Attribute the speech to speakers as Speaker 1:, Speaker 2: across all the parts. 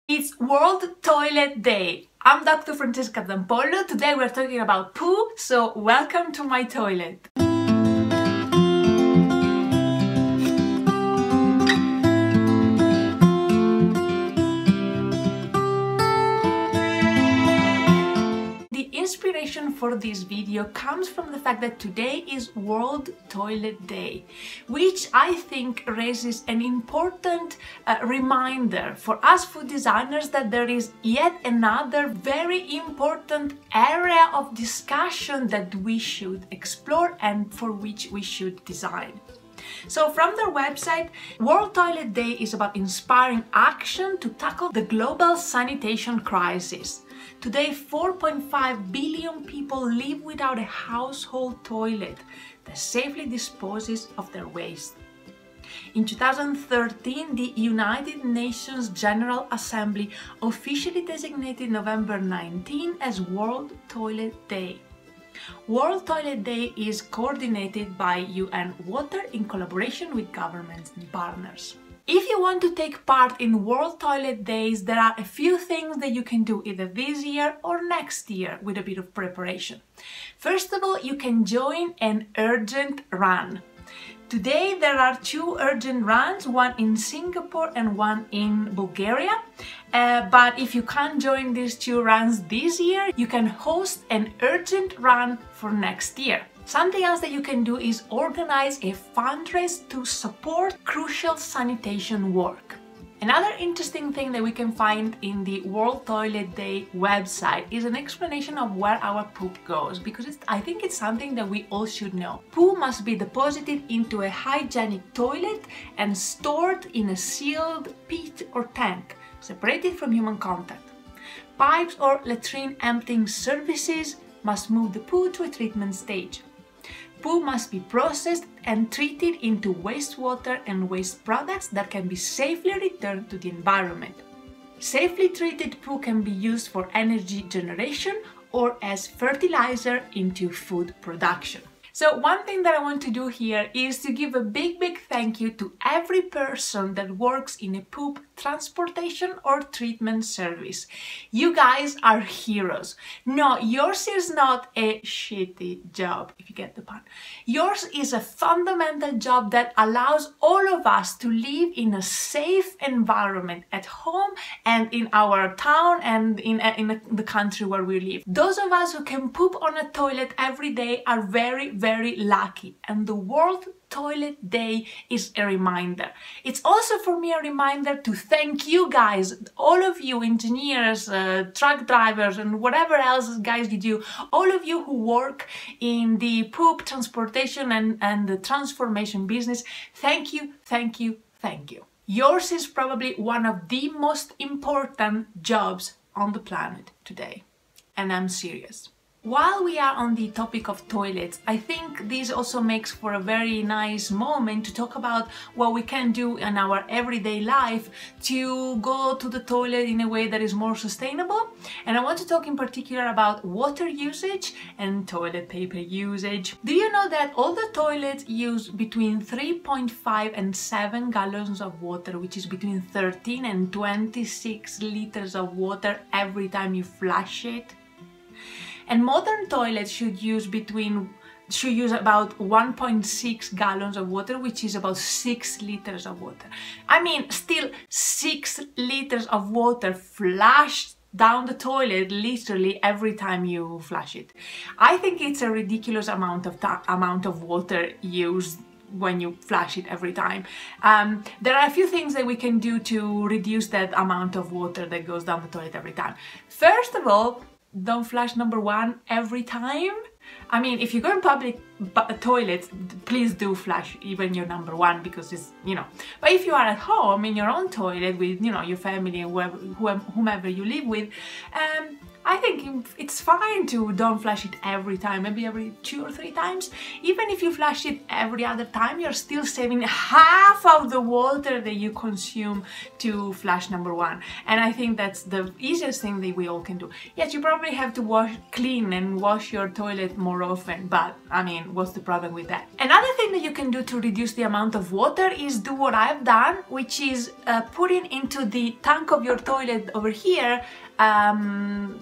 Speaker 1: It's World Toilet Day. I'm Dr. Francesca Zampollo. Today we're talking about poo, so welcome to my toilet. The inspiration for this video comes from the fact that today is World Toilet Day, which I think raises an important reminder for us food designers that there is yet another very important area of discussion that we should explore and for which we should design. So from their website, World Toilet Day is about inspiring action to tackle the global sanitation crisis. Today, 4.5 billion people live without a household toilet that safely disposes of their waste. In 2013, the United Nations General Assembly officially designated November 19 as World Toilet Day. World Toilet Day is coordinated by UN Water in collaboration with governments and partners. If you want to take part in World Toilet Days, there are a few things that you can do either this year or next year with a bit of preparation. First of all, you can join an urgent run. Today there are two urgent runs, one in Singapore and one in Bulgaria. But if you can't join these two runs this year, you can host an urgent run for next year. Something else that you can do is organize a fundraise to support crucial sanitation work. Another interesting thing that we can find in the World Toilet Day website is an explanation of where our poop goes, because I think it's something that we all should know. Poo must be deposited into a hygienic toilet and stored in a sealed pit or tank, separated from human contact. Pipes or latrine emptying services must move the poo to a treatment stage. Poo must be processed and treated into wastewater and waste products that can be safely returned to the environment. Safely treated poo can be used for energy generation or as fertilizer into food production. So one thing that I want to do here is to give a big thank you to every person that works in a poop transportation or treatment service. You guys are heroes. No, yours is not a shitty job, if you get the pun. Yours is a fundamental job that allows all of us to live in a safe environment at home and in our town and in the country where we live. Those of us who can poop on a toilet every day are very lucky, and the World Toilet Day is a reminder. It's also for me a reminder to thank you guys, all of you engineers, truck drivers and whatever else guys you do, all of you who work in the poop transportation and the transformation business. Thank you. Yours is probably one of the most important jobs on the planet today, and I'm serious. While we are on the topic of toilets, I think this also makes for a very nice moment to talk about what we can do in our everyday life to go to the toilet in a way that is more sustainable. And I want to talk in particular about water usage and toilet paper usage. Do you know that all the toilets use between 3.5 and 7 gallons of water, which is between 13 and 26 liters of water every time you flush it? And modern toilets should use about 1.6 gallons of water, which is about 6 liters of water. I mean, still 6 liters of water flushed down the toilet literally every time you flush it. I think it's a ridiculous amount of water used when you flush it every time. There are a few things that we can do to reduce that amount of water that goes down the toilet every time. First of all, don't flush number one every time. I mean, if you go in public toilets, please do flush even your number one, because it's, you know. But if you are at home in your own toilet with, you know, your family and whomever you live with, I think it's fine to don't flush it every time, maybe every 2 or 3 times. Even if you flush it every other time, you're still saving half of the water that you consume to flush number one. And I think that's the easiest thing that we all can do. Yes, you probably have to clean and wash your toilet more often, but I mean, what's the problem with that? Another thing that you can do to reduce the amount of water is do what I've done, which is putting into the tank of your toilet over here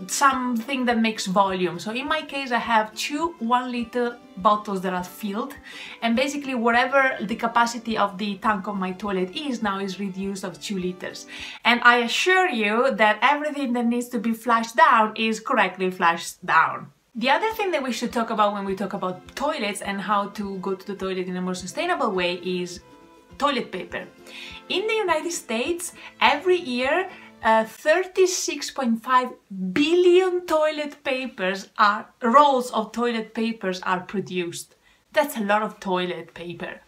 Speaker 1: something that makes volume. So in my case, I have two 1-liter bottles that are filled, and basically whatever the capacity of the tank of my toilet is now is reduced of 2 liters. And I assure you that everything that needs to be flushed down is correctly flushed down. The other thing that we should talk about when we talk about toilets and how to go to the toilet in a more sustainable way is toilet paper. In the United States, every year 36.5 billion rolls of toilet papers are produced. That's a lot of toilet paper.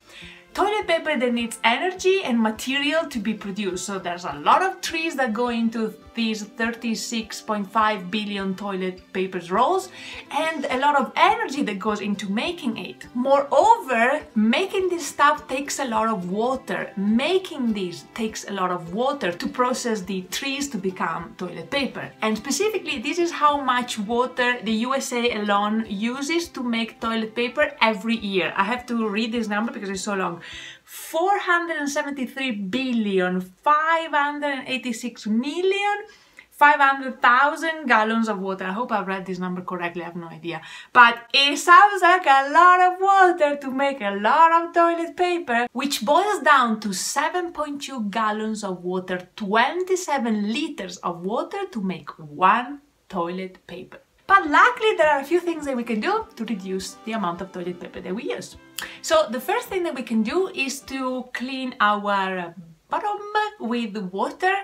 Speaker 1: Toilet paper that needs energy and material to be produced. So there's a lot of trees that go into these 36.5 billion toilet paper rolls, and a lot of energy that goes into making it. Moreover, making this stuff takes a lot of water. Making this takes a lot of water to process the trees to become toilet paper. And specifically, this is how much water the USA alone uses to make toilet paper every year. I have to read this number because it's so long. 473,586,500,000 gallons of water. I hope I've read this number correctly, I have no idea. But it sounds like a lot of water to make a lot of toilet paper, which boils down to 7.2 gallons of water, 27 liters of water to make one toilet paper. But luckily there are a few things that we can do to reduce the amount of toilet paper that we use. So the first thing that we can do is to clean our bottom with water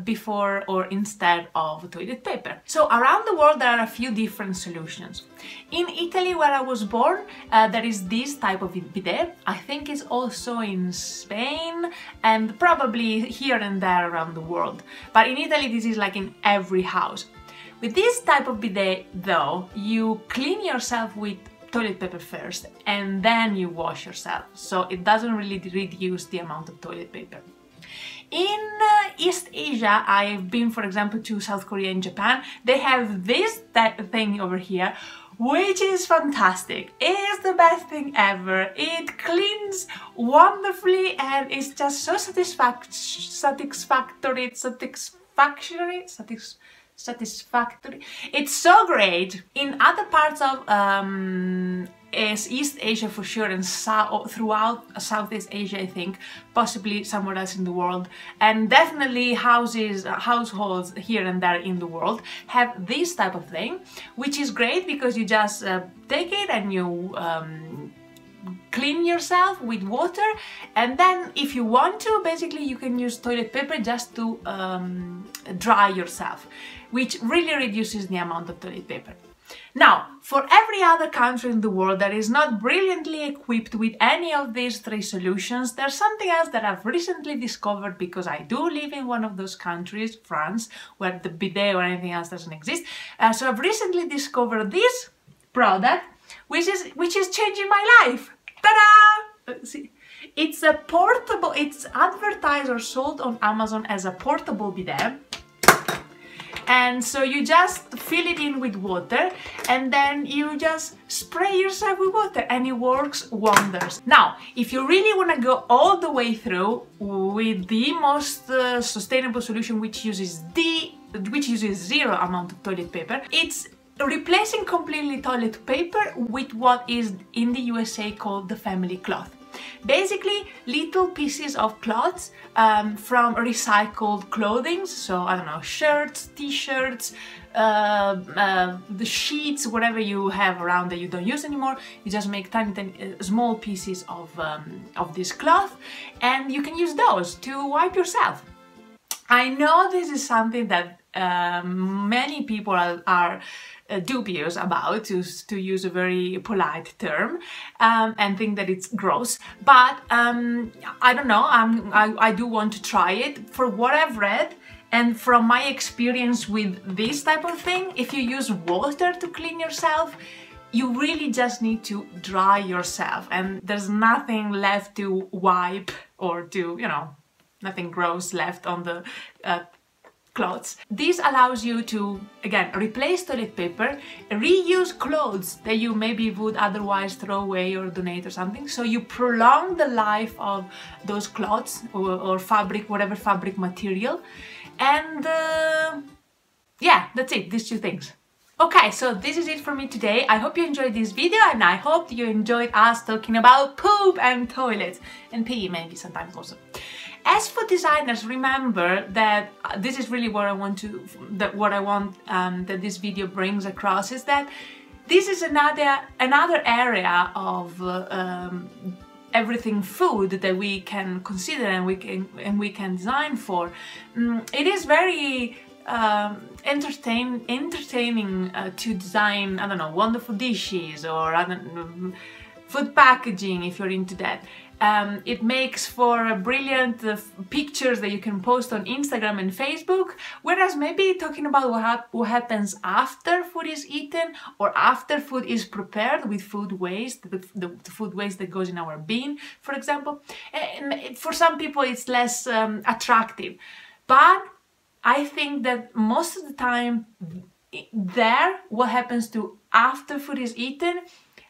Speaker 1: before or instead of toilet paper. So around the world there are a few different solutions. In Italy, where I was born, there is this type of bidet. I think it's also in Spain and probably here and there around the world. But in Italy this is like in every house. With this type of bidet though, you clean yourself with toilet paper first and then you wash yourself, so it doesn't really reduce the amount of toilet paper. In East Asia, I've been, for example, to South Korea and Japan. They have this thing over here, which is fantastic. It is the best thing ever. It cleans wonderfully and it's just so satisfactory. It's so great. In other parts of East Asia for sure, and throughout Southeast Asia, I think, possibly somewhere else in the world, and definitely households here and there in the world have this type of thing, which is great because you just take it and you clean yourself with water, and then if you want to, basically you can use toilet paper just to dry yourself, which really reduces the amount of toilet paper. Now, for every other country in the world that is not brilliantly equipped with any of these three solutions, there's something else that I've recently discovered, because I do live in one of those countries, France, where the bidet or anything else doesn't exist. So I've recently discovered this product, which is changing my life. Ta-da! See, it's a portable, it's advertised or sold on Amazon as a portable bidet. And so you just fill it in with water and then you just spray yourself with water and it works wonders. Now, if you really want to go all the way through with the most sustainable solution, which uses zero amount of toilet paper, it's replacing completely toilet paper with what is in the USA called the family cloth. Basically, little pieces of cloths from recycled clothing, so I don't know, shirts, t-shirts, the sheets, whatever you have around that you don't use anymore. You just make tiny small pieces of this cloth, and you can use those to wipe yourself. I know this is something that many people are dubious about, to use a very polite term, and think that it's gross, but I don't know, I do want to try it. For what I've read and from my experience with this type of thing, if you use water to clean yourself, you really just need to dry yourself and there's nothing left to wipe or to, you know, nothing gross left on the clothes. This allows you to, again, replace toilet paper, reuse clothes that you maybe would otherwise throw away or donate or something. So you prolong the life of those clothes or fabric, whatever fabric material. And yeah, that's it, these two things. Okay, so this is it for me today. I hope you enjoyed this video, and I hope you enjoyed us talking about poop and toilets and pee maybe sometimes also. As for designers, remember that this is really what I want that this video brings across, is that this is another area of everything food that we can consider and we can design for. It is very entertaining to design, I don't know, wonderful dishes or food packaging if you're into that. It makes for brilliant pictures that you can post on Instagram and Facebook, whereas maybe talking about what happens after food is eaten or after food is prepared with food waste, the food waste that goes in our bin, for example, and for some people it's less attractive. But I think that most of the time what happens to after food is eaten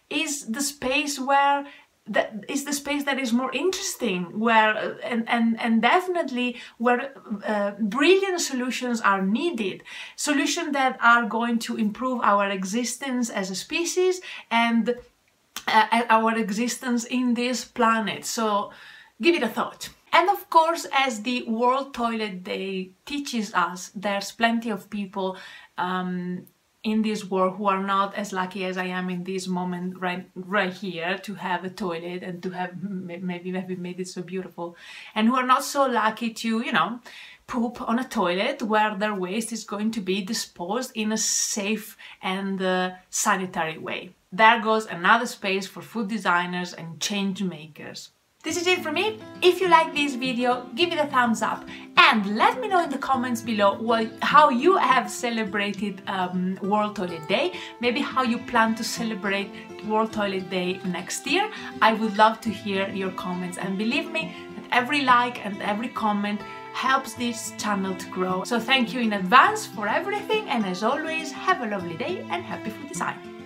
Speaker 1: is the space where that is more interesting, where and definitely where brilliant solutions are needed, solutions that are going to improve our existence as a species and our existence in this planet. So give it a thought. And of course, as the World Toilet Day teaches us, there's plenty of people in this world who are not as lucky as I am in this moment right here to have a toilet and to have maybe made it so beautiful, and who are not so lucky to, you know, poop on a toilet where their waste is going to be disposed in a safe and sanitary way. There goes another space for food designers and change makers. This is it for me. If you like this video, give it a thumbs up and let me know in the comments below how you have celebrated World Toilet Day, maybe how you plan to celebrate World Toilet Day next year. I would love to hear your comments, and believe me that every like and every comment helps this channel to grow. So thank you in advance for everything, and as always, have a lovely day and happy food design.